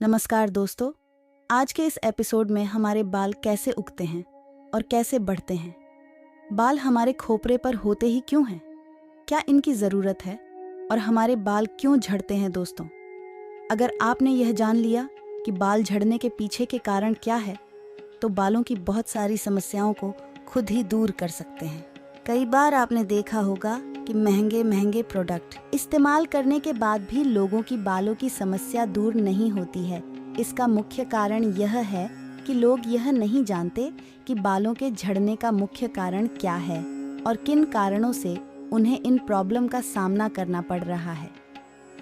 नमस्कार दोस्तों, आज के इस एपिसोड में हमारे बाल कैसे उगते हैं और कैसे बढ़ते हैं। बाल हमारे खोपरे पर होते ही क्यों हैं? क्या इनकी ज़रूरत है? और हमारे बाल क्यों झड़ते हैं दोस्तों? अगर आपने यह जान लिया कि बाल झड़ने के पीछे के कारण क्या है, तो बालों की बहुत सारी समस्याओं को खुद ही दूर कर सकते हैं। कई बार आपने देखा होगा कि महंगे महंगे प्रोडक्ट इस्तेमाल करने के बाद भी लोगों की बालों की समस्या दूर नहीं होती है। इसका मुख्य कारण यह है कि लोग यह नहीं जानते कि बालों के झड़ने का मुख्य कारण क्या है और किन कारणों से उन्हें इन प्रॉब्लम का सामना करना पड़ रहा है।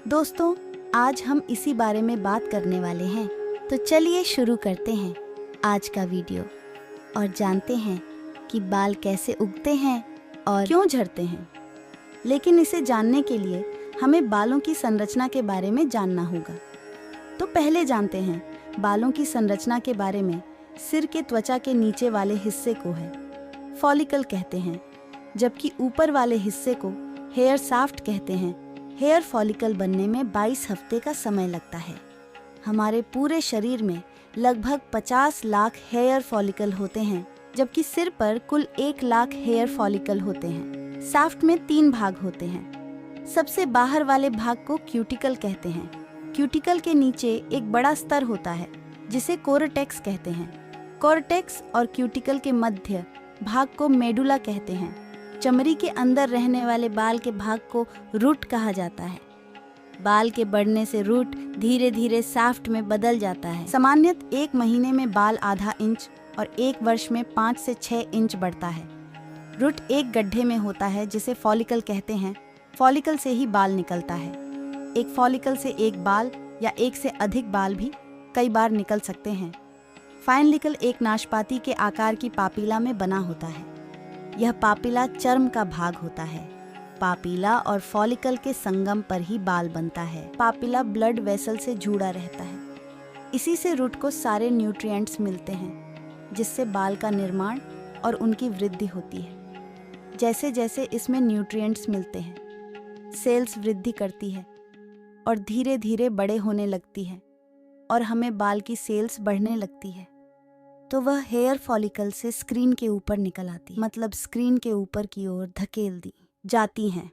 दोस्तों, आज हम इसी बारे में बात करने वाले हैं, तो चलिए शुरू करते हैं आज का वीडियो और जानते हैं कि बाल कैसे उगते हैं और क्यों झड़ते हैं। लेकिन इसे जानने के लिए हमें बालों की संरचना के बारे में जानना होगा। तो पहले जानते हैं बालों की संरचना के बारे में। सिर के त्वचा के नीचे वाले हिस्से को है फॉलिकल कहते हैं, जबकि ऊपर वाले हिस्से को हेयर शाफ्ट कहते हैं। हेयर फॉलिकल बनने में 22 हफ्ते का समय लगता है। हमारे पूरे शरीर में लगभग 50 लाख हेयर फॉलिकल होते हैं, जबकि सिर पर कुल 1 लाख हेयर फॉलिकल होते हैं। शाफ्ट में 3 भाग होते हैं। सबसे बाहर वाले भाग को क्यूटिकल कहते हैं। क्यूटिकल के नीचे एक बड़ा स्तर होता है जिसे कोर्टेक्स कहते हैं। कोर्टेक्स और क्यूटिकल के मध्य भाग को मेडुला कहते हैं। चमड़ी के अंदर रहने वाले बाल के भाग को रूट कहा जाता है। बाल के बढ़ने से रूट धीरे धीरे शाफ्ट में बदल जाता है। सामान्यतः 1 महीने में बाल आधा इंच और 1 वर्ष में 5 से 6 इंच बढ़ता है। रूट एक गड्ढे में होता है जिसे फॉलिकल कहते हैं। फॉलिकल से ही बाल निकलता है। एक फॉलिकल से एक बाल या एक से अधिक बाल भी कई बार निकल सकते हैं। फाइनलिकल एक नाशपाती के आकार की पापीला में बना होता है। यह पापीला चर्म का भाग होता है। पापीला और फॉलिकल के संगम पर ही बाल बनता है। पापीला ब्लड वेसल से जुड़ा रहता है। इसी से रूट को सारे न्यूट्रिएंट्स मिलते हैं, जिससे बाल का निर्माण और उनकी वृद्धि होती है। जैसे जैसे इसमें न्यूट्रिएंट्स मिलते हैं, सेल्स वृद्धि करती है और धीरे धीरे बड़े होने लगती है और हमें बाल की सेल्स बढ़ने लगती है। तो वह हेयर फॉलिकल से स्क्रीन के ऊपर निकल आती है, मतलब स्क्रीन के ऊपर की ओर धकेल दी जाती हैं।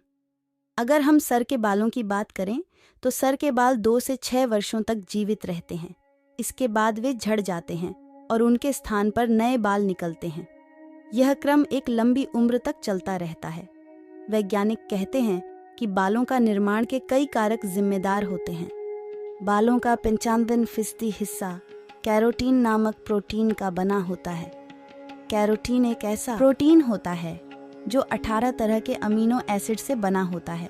अगर हम सर के बालों की बात करें तो सर के बाल 2 से 6 वर्षों तक जीवित रहते हैं। इसके बाद वे झड़ जाते हैं और उनके स्थान पर नए बाल निकलते हैं। यह क्रम एक लंबी उम्र तक चलता रहता है। वैज्ञानिक कहते हैं कि बालों का निर्माण के कई कारक जिम्मेदार होते हैं। बालों का 95% हिस्सा कैरोटीन नामक प्रोटीन का बना होता है। कैरोटीन एक ऐसा प्रोटीन होता है जो 18 तरह के अमीनो एसिड से बना होता है।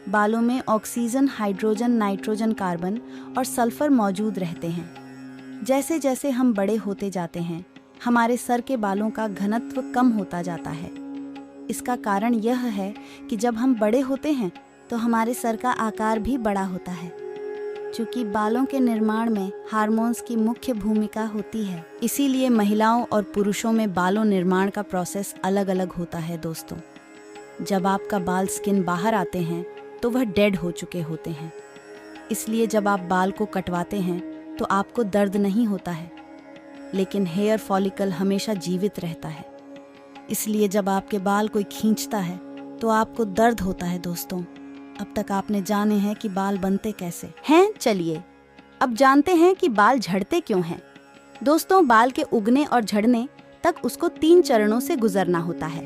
बालों में ऑक्सीजन, हाइड्रोजन, नाइट्रोजन, कार्बन और सल्फर मौजूद रहते हैं। जैसे जैसे हम बड़े होते जाते हैं, हमारे सर के बालों का घनत्व कम होता जाता है। इसका कारण यह है कि जब हम बड़े होते हैं तो हमारे सर का आकार भी बड़ा होता है। चूंकि बालों के निर्माण में हार्मोन्स की मुख्य भूमिका होती है, इसीलिए महिलाओं और पुरुषों में बालों निर्माण का प्रोसेस अलग अलग होता है। दोस्तों, जब आपका बाल स्किन बाहर आते हैं तो वह डेड हो चुके होते हैं। इसलिए जब आप बाल को कटवाते हैं तो आपको दर्द नहीं होता है, लेकिन हेयर फॉलिकल हमेशा जीवित रहता है। इसलिए जब आपके बाल कोई खींचता है तो आपको दर्द होता है। दोस्तों, अब तक आपने जाने हैं कि बाल बनते कैसे हैं। चलिए अब जानते हैं कि बाल झड़ते क्यों हैं। दोस्तों, बाल के उगने और झड़ने तक उसको 3 चरणों से गुजरना होता है।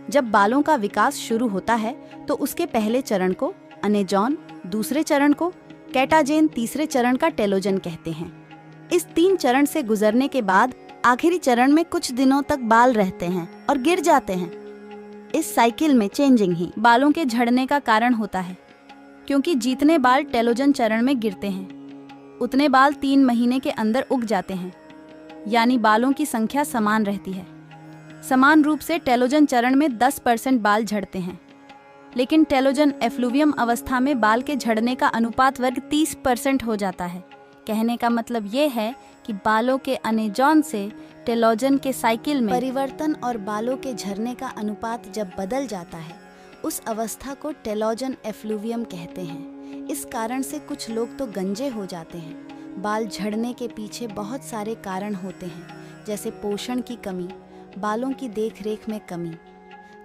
जब बालों का विकास शुरू होता है तो उसके पहले चरण को अनेजॉन, दूसरे चरण को कैटाजेन, तीसरे चरण का टेलोजन कहते हैं। इस 3 चरण से गुजरने के बाद आखिरी चरण में कुछ दिनों तक बाल रहते हैं और गिर जाते हैं। इस साइकिल में चेंजिंग ही बालों के झड़ने का कारण होता है, क्योंकि जितने बाल टेलोजन चरण में गिरते हैं उतने बाल 3 महीने के अंदर उग जाते हैं। यानी बालों की संख्या समान रहती है। समान रूप से टेलोजन चरण में 10% बाल झड़ते हैं, लेकिन टेलोजन एफ्लुवियम अवस्था में बाल के झड़ने का अनुपात वर्ग 30% हो जाता है। कहने का मतलब ये है कि बालों के अनेजॉन से टेलोजन के साइकिल में परिवर्तन और बालों के झरने का अनुपात जब बदल जाता है, उस अवस्था को टेलोजन एफ्लुवियम कहते हैं। इस कारण से कुछ लोग तो गंजे हो जाते हैं, बाल झड़ने के पीछे बहुत सारे कारण होते हैं, जैसे पोषण की कमी, बालों की देखरेख में कमी।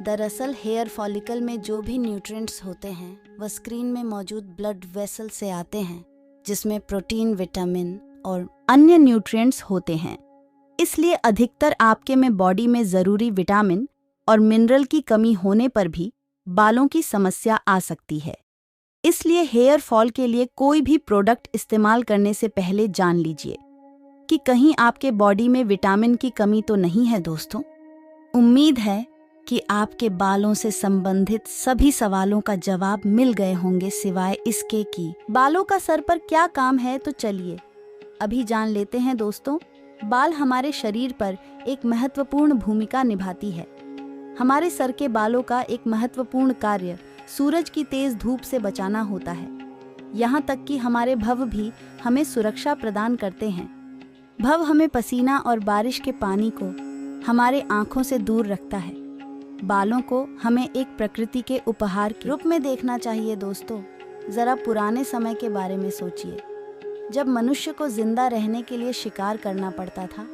दरअसल हेयर फॉलिकल में जो भी न्यूट्रिएंट्स होते हैं वह स्क्रीन में मौजूद ब्लड वेसल से आते हैं, जिसमें प्रोटीन, विटामिन और अन्य न्यूट्रिएंट्स होते हैं। इसलिए अधिकतर आपके में बॉडी में ज़रूरी विटामिन और मिनरल की कमी होने पर भी बालों की समस्या आ सकती है। इसलिए हेयर फॉल के लिए कोई भी प्रोडक्ट इस्तेमाल करने से पहले जान लीजिए कि कहीं आपके बॉडी में विटामिन की कमी तो नहीं है दोस्तों। उम्मीद है कि आपके बालों से संबंधित सभी सवालों का जवाब मिल गए होंगे, सिवाय इसके कि बालों का सर पर क्या काम है। तो चलिए अभी जान लेते हैं दोस्तों। बाल हमारे शरीर पर एक महत्वपूर्ण भूमिका निभाती है। हमारे सर के बालों का एक महत्वपूर्ण कार्य सूरज की तेज धूप से बचाना होता है। यहाँ तक कि हमारे भव भी हमें सुरक्षा प्रदान करते हैं। भव हमें पसीना और बारिश के पानी को हमारे आँखों से दूर रखता है। बालों को हमें एक प्रकृति के उपहार के रूप में देखना चाहिए दोस्तों। जरा पुराने समय के बारे में सोचिए, जब मनुष्य को जिंदा रहने के लिए शिकार करना पड़ता था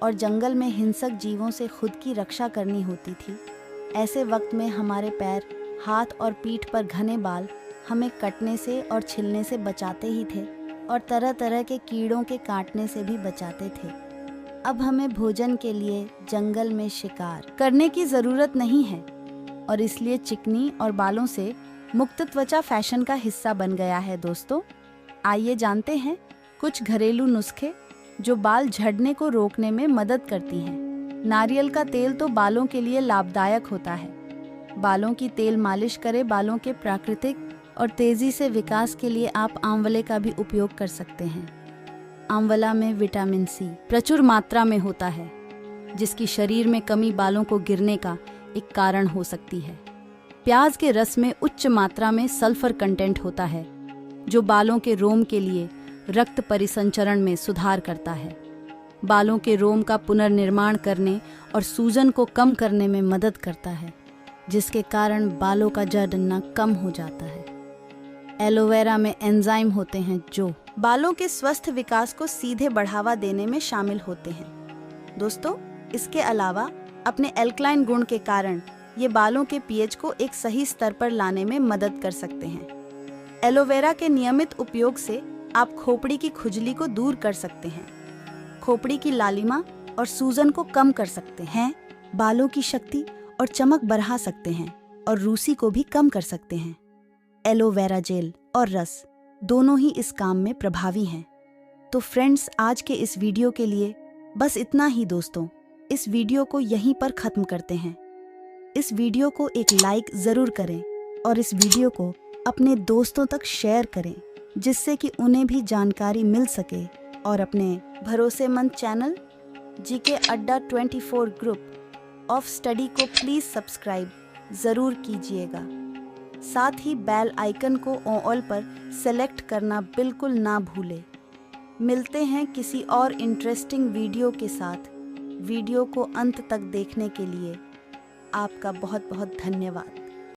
और जंगल में हिंसक जीवों से खुद की रक्षा करनी होती थी। ऐसे वक्त में हमारे पैर, हाथ और पीठ पर घने बाल हमें कटने से और छिलने से बचाते ही थे और तरह तरह के कीड़ों के काटने से भी बचाते थे। अब हमें भोजन के लिए जंगल में शिकार करने की ज़रूरत नहीं है और इसलिए चिकनी और बालों से मुक्त त्वचा फैशन का हिस्सा बन गया है दोस्तों। आइए जानते हैं कुछ घरेलू नुस्खे जो बाल झड़ने को रोकने में मदद करती हैं। नारियल का तेल तो बालों के लिए लाभदायक होता है। बालों की तेल मालिश करें। बालों के प्राकृतिक और तेजी से विकास के लिए आप आंवले का भी उपयोग कर सकते हैं। आंवला में विटामिन सी प्रचुर मात्रा में होता है, जिसकी शरीर में कमी बालों को गिरने का एक कारण हो सकती है। प्याज के रस में उच्च मात्रा में सल्फर कंटेंट होता है, जो बालों के रोम के लिए रक्त परिसंचरण में सुधार करता है। बालों के रोम का पुनर्निर्माण करने और सूजन को कम करने में मदद करता है, जिसके कारण बालों का झड़ना कम हो जाता है। एलोवेरा में एंजाइम होते हैं जो बालों के स्वस्थ विकास को सीधे बढ़ावा देने में शामिल होते हैं। दोस्तों, इसके अलावा अपने एल्कलाइन गुण के कारण ये बालों के पीएच को एक सही स्तर पर लाने में मदद कर सकते हैं। एलोवेरा के नियमित उपयोग से आप खोपड़ी की खुजली को दूर कर सकते हैं, खोपड़ी की लालिमा और सूजन को कम कर सकते हैं, बालों की शक्ति और चमक बढ़ा सकते हैं और रूसी को भी कम कर सकते हैं। एलोवेरा जेल और रस दोनों ही इस काम में प्रभावी हैं। तो फ्रेंड्स, आज के इस वीडियो के लिए बस इतना ही दोस्तों। इस वीडियो को यहीं पर ख़त्म करते हैं। इस वीडियो को एक लाइक ज़रूर करें और इस वीडियो को अपने दोस्तों तक शेयर करें, जिससे कि उन्हें भी जानकारी मिल सके और अपने भरोसेमंद चैनल जीके अड्डा 24 ग्रुप ऑफ स्टडी को प्लीज़ सब्सक्राइब ज़रूर कीजिएगा। साथ ही बेल आइकन को ऑल पर सेलेक्ट करना बिल्कुल ना भूलें। मिलते हैं किसी और इंटरेस्टिंग वीडियो के साथ। वीडियो को अंत तक देखने के लिए आपका बहुत बहुत धन्यवाद।